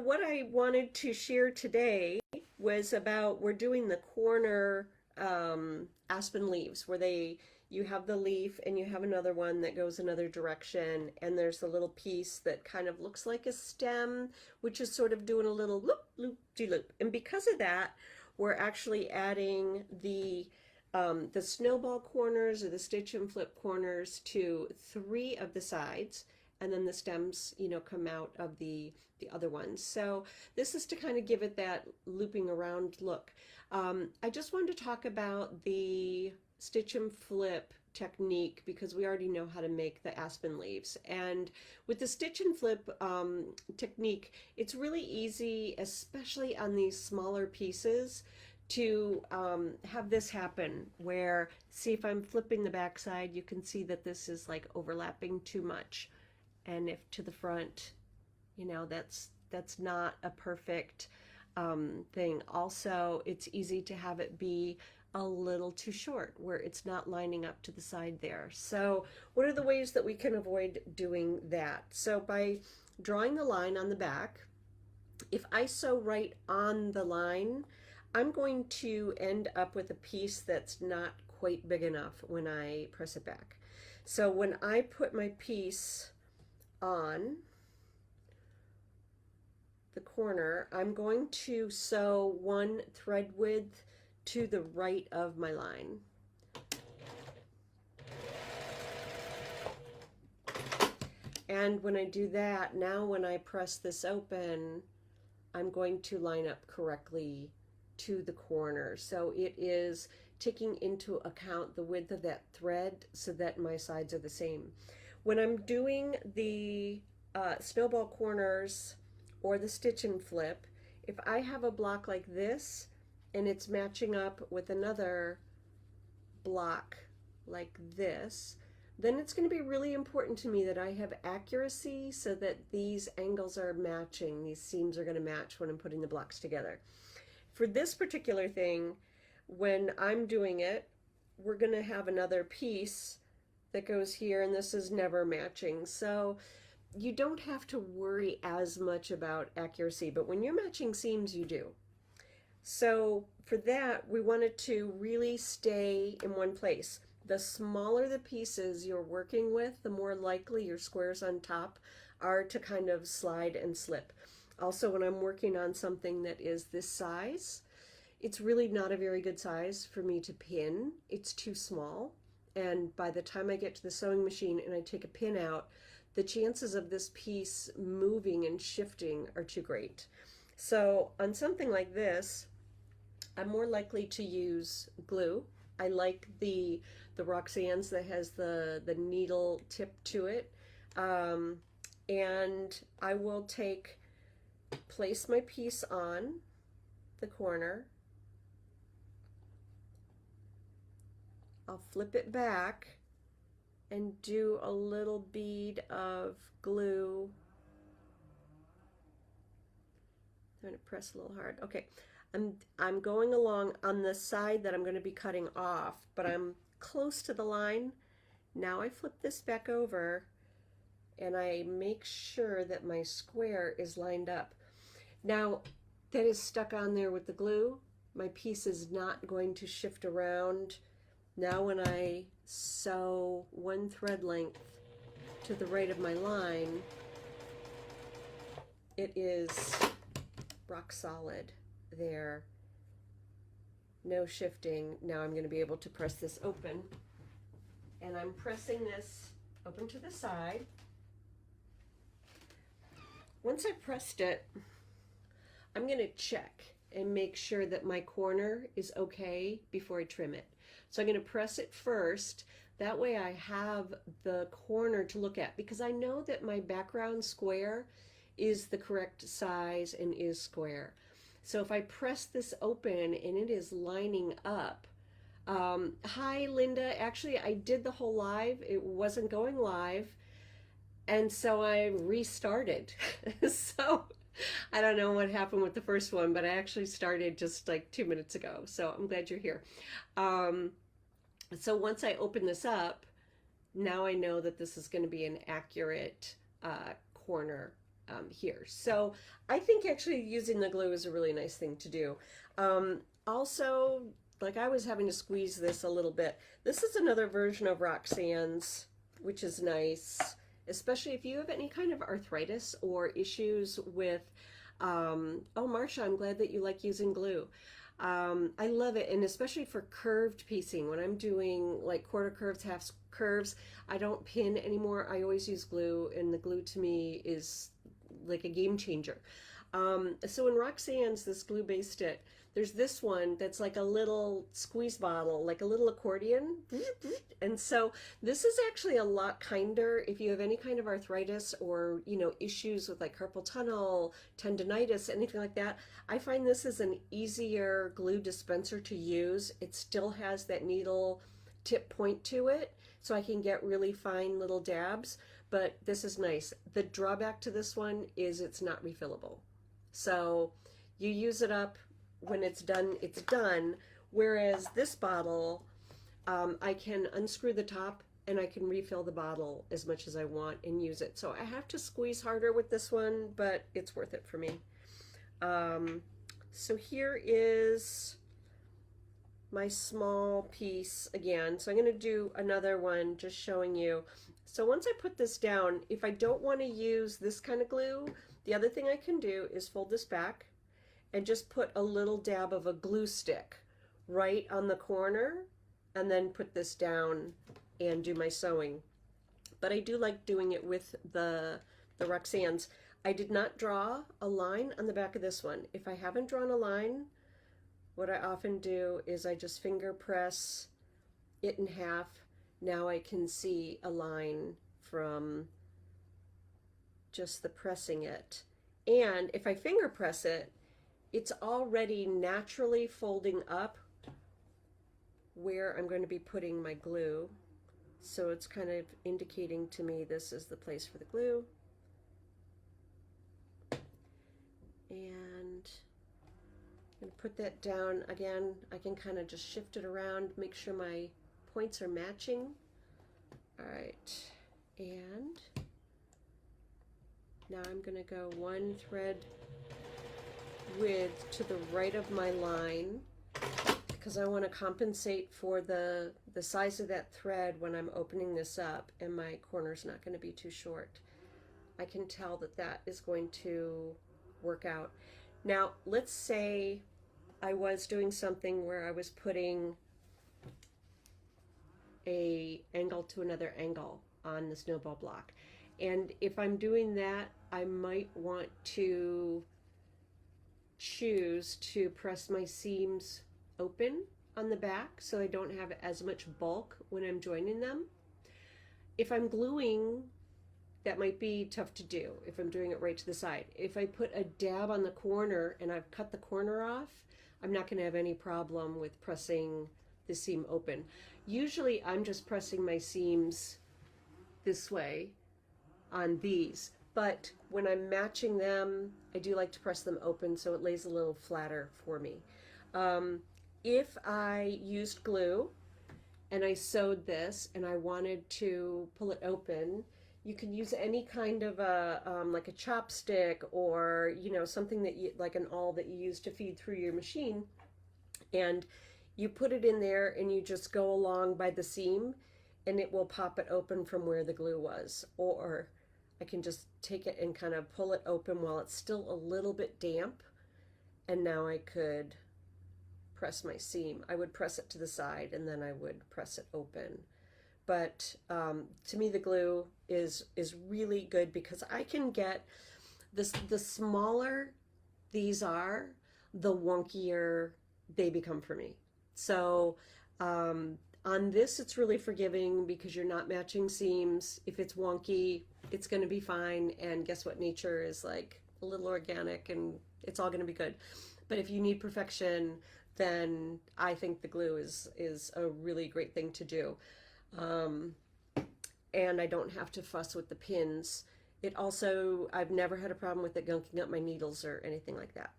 What I wanted to share today was about we're doing the corner aspen leaves where you have the leaf and you have another one that goes another direction, and there's a little piece that kind of looks like a stem, which is sort of doing a little loop loop de loop. And because of that, we're actually adding the snowball corners or the stitch and flip corners to three of the sides, and then the stems, come out of the other ones. So this is to kind of give it that looping around look. I just wanted to talk about the stitch and flip technique because we already know how to make the aspen leaves. And with the stitch and flip technique, it's really easy, especially on these smaller pieces, to have this happen where, see, if I'm flipping the back side, you can see that this is like overlapping too much. And if to the front, that's not a perfect thing. Also, it's easy to have it be a little too short where it's not lining up to the side there. So what are the ways that we can avoid doing that? So by drawing the line on the back, if I sew right on the line, I'm going to end up with a piece that's not quite big enough when I press it back. So when I put my piece on the corner, I'm going to sew one thread width to the right of my line. And when I do that, now when I press this open, I'm going to line up correctly to the corner. So it is taking into account the width of that thread so that my sides are the same. When I'm doing the snowball corners or the stitch and flip, if I have a block like this and it's matching up with another block like this, then it's going to be really important to me that I have accuracy so that these angles are matching. These seams are going to match when I'm putting the blocks together. For this particular thing, when I'm doing it, we're going to have another piece that goes here, and this is never matching. So you don't have to worry as much about accuracy, but when you're matching seams, you do. So for that, we wanted to really stay in one place. The smaller the pieces you're working with, the more likely your squares on top are to kind of slide and slip. Also, when I'm working on something that is this size, it's really not a very good size for me to pin. It's too small. And by the time I get to the sewing machine and I take a pin out, the chances of this piece moving and shifting are too great. So on something like this, I'm more likely to use glue. I like the Roxanne's that has the needle tip to it. And I will place my piece on the corner. I'll flip it back and do a little bead of glue. I'm going to press a little hard. Okay, I'm going along on the side that I'm going to be cutting off, but I'm close to the line. Now I flip this back over and I make sure that my square is lined up. Now that is stuck on there with the glue. My piece is not going to shift around. Now when I sew one thread length to the right of my line, it is rock solid there. No shifting. Now I'm going to be able to press this open. And I'm pressing this open to the side. Once I've pressed it, I'm going to check and make sure that my corner is okay before I trim it. So I'm going to press it first. That way I have the corner to look at, because I know that my background square is the correct size and is square. So if I press this open and it is lining up, hi Linda, actually I did the whole live, it wasn't going live, and so I restarted. So I don't know what happened with the first one, but I actually started just like 2 minutes ago, so I'm glad you're here. So once I open this up, now I know that this is going to be an accurate corner here. So I think actually using the glue is a really nice thing to do. Also, like I was having to squeeze this a little bit. This is another version of Roxanne's, which is nice, especially if you have any kind of arthritis or issues with, oh, Marcia, I'm glad that you like using glue. I love it, and especially for curved piecing. When I'm doing like quarter curves, half curves, I don't pin anymore. I always use glue, and the glue to me is like a game changer. So in Roxanne's, this glue-based stick, there's this one that's like a little squeeze bottle, like a little accordion. And so this is actually a lot kinder if you have any kind of arthritis or, you know, issues with like carpal tunnel, tendonitis, anything like that. I find this is an easier glue dispenser to use. It still has that needle tip point to it, so I can get really fine little dabs, but this is nice. The drawback to this one is it's not refillable. So you use it up, when it's done, it's done. Whereas this bottle, I can unscrew the top and I can refill the bottle as much as I want and use it. So I have to squeeze harder with this one, but it's worth it for me. So here is my small piece again. So I'm going to do another one just showing you. So once I put this down, if I don't want to use this kind of glue, the other thing I can do is fold this back and just put a little dab of a glue stick right on the corner and then put this down and do my sewing. But I do like doing it with the Roxanne's. I did not draw a line on the back of this one. If I haven't drawn a line, what I often do is I just finger press it in half. Now I can see a line from just the pressing it. And if I finger press it, it's already naturally folding up where I'm going to be putting my glue. So it's kind of indicating to me this is the place for the glue. And I'm going to put that down again. I can kind of just shift it around, make sure my points are matching. All right, and now I'm going to go one thread width to the right of my line because I want to compensate for the size of that thread when I'm opening this up, and my corner's not going to be too short. I can tell that that is going to work out. Now let's say I was doing something where I was putting a angle to another angle on the snowball block, and if I'm doing that, I might want to choose to press my seams open on the back so I don't have as much bulk when I'm joining them. If I'm gluing, that might be tough to do if I'm doing it right to the side. If I put a dab on the corner and I've cut the corner off, I'm not going to have any problem with pressing the seam open. Usually I'm just pressing my seams this way on these, but when I'm matching them, I do like to press them open so it lays a little flatter for me. If I used glue and I sewed this and I wanted to pull it open, you can use any kind of a like a chopstick, or you know, something that you like, an awl that you use to feed through your machine, and you put it in there and you just go along by the seam and it will pop it open from where the glue was. Or I can just take it and kind of pull it open while it's still a little bit damp, and now I could press my seam. I would press it to the side and then I would press it open. But to me the glue is really good because I can get this, the smaller these are, the wonkier they become for me. So on this it's really forgiving because you're not matching seams. If it's wonky, it's going to be fine, and guess what, nature is like a little organic and it's all going to be good. But if you need perfection, then I think the glue is a really great thing to do. And I don't have to fuss with the pins. It also, I've never had a problem with it gunking up my needles or anything like that.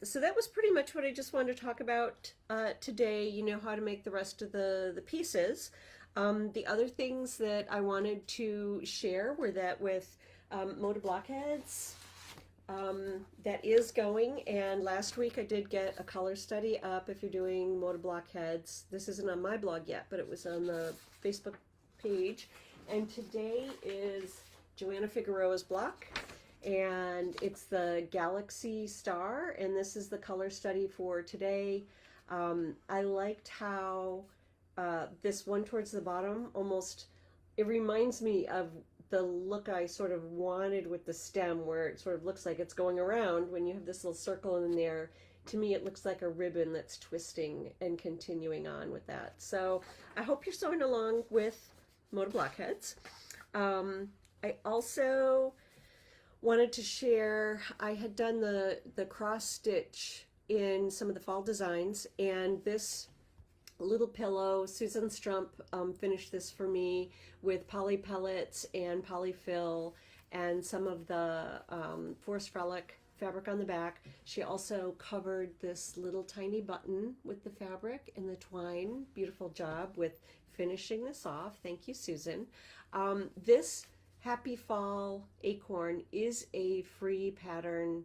So that was pretty much what I just wanted to talk about today. You know how to make the rest of the pieces. The other things that I wanted to share were that with Moda Blockheads, that is going, and last week I did get a color study up if you're doing Moda Blockheads. This isn't on my blog yet, but it was on the Facebook page. And today is Joanna Figueroa's block, and it's the Galaxy Star, and this is the color study for today. I liked how this one towards the bottom almost, it reminds me of the look I sort of wanted with the stem, where it sort of looks like it's going around when you have this little circle in there. To me, it looks like a ribbon that's twisting and continuing on with that. So I hope you're sewing along with Moda Blockheads. I also wanted to share, I had done the cross stitch in some of the fall designs, and this little pillow, Susan Strump finished this for me with poly pellets and polyfill and some of the Forest Frolic fabric on the back. She also covered this little tiny button with the fabric and the twine. Beautiful job with finishing this off. Thank you, Susan. This Happy Fall Acorn is a free pattern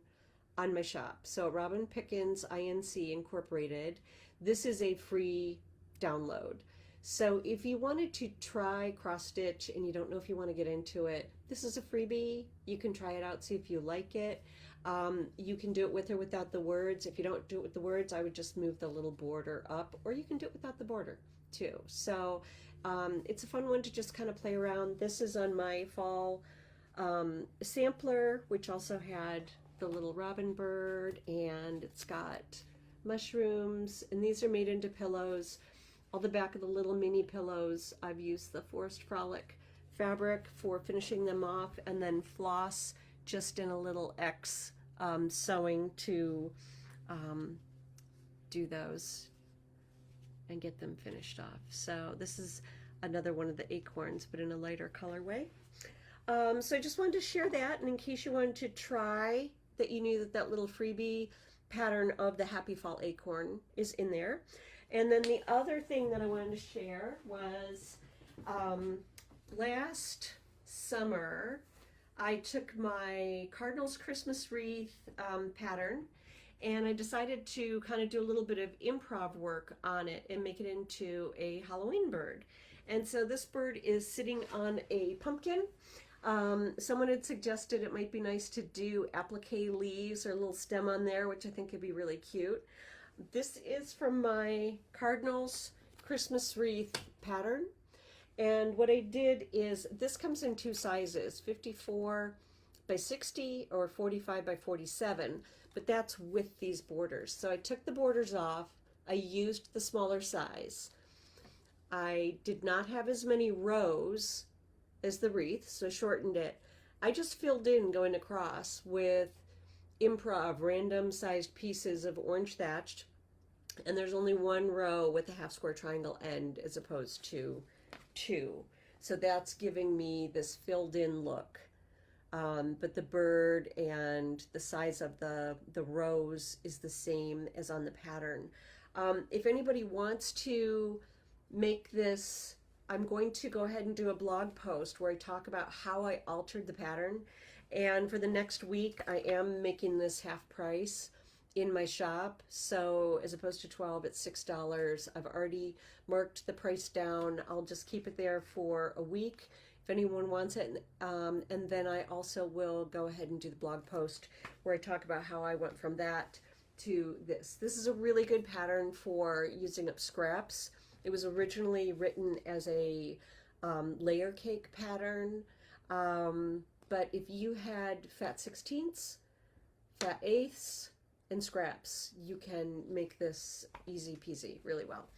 on my shop. So Robin Pickens INC Incorporated. This is a free download. So if you wanted to try cross stitch and you don't know if you want to get into it, this is a freebie. You can try it out, see if you like it. You can do it with or without the words. If you don't do it with the words, I would just move the little border up, or you can do it without the border too. So it's a fun one to just kind of play around. This is on my fall sampler, which also had the little robin bird, and it's got mushrooms, and these are made into pillows. All the back of the little mini pillows, I've used the Forest Frolic fabric for finishing them off, and then floss just in a little X sewing to do those and get them finished off. So this is another one of the acorns, but in a lighter colorway. So I just wanted to share that, and in case you wanted to try, that you knew that that little freebie pattern of the Happy Fall Acorn is in there. And then the other thing that I wanted to share was last summer I took my Cardinals Christmas wreath pattern, and I decided to kind of do a little bit of improv work on it and make it into a Halloween bird. And so this bird is sitting on a pumpkin. Someone had suggested it might be nice to do applique leaves or a little stem on there, which I think could be really cute. This is from my Cardinals Christmas wreath pattern. And what I did is, this comes in two sizes, 54 by 60 or 45 by 47, but that's with these borders. So I took the borders off, I used the smaller size. I did not have as many rows as the wreath, so shortened it. I just filled in going across with improv random sized pieces of orange thatched, and there's only one row with a half square triangle end as opposed to two. So that's giving me this filled in look. But the bird and the size of the rows is the same as on the pattern. If anybody wants to make this, I'm going to go ahead and do a blog post where I talk about how I altered the pattern. And for the next week, I am making this half price in my shop. So as opposed to $12, it's $6. I've already marked the price down. I'll just keep it there for a week if anyone wants it. And then I also will go ahead and do the blog post where I talk about how I went from that to this. This is a really good pattern for using up scraps. It was originally written as a layer cake pattern. But if you had fat 16ths, fat 8ths, and scraps, you can make this easy peasy really well.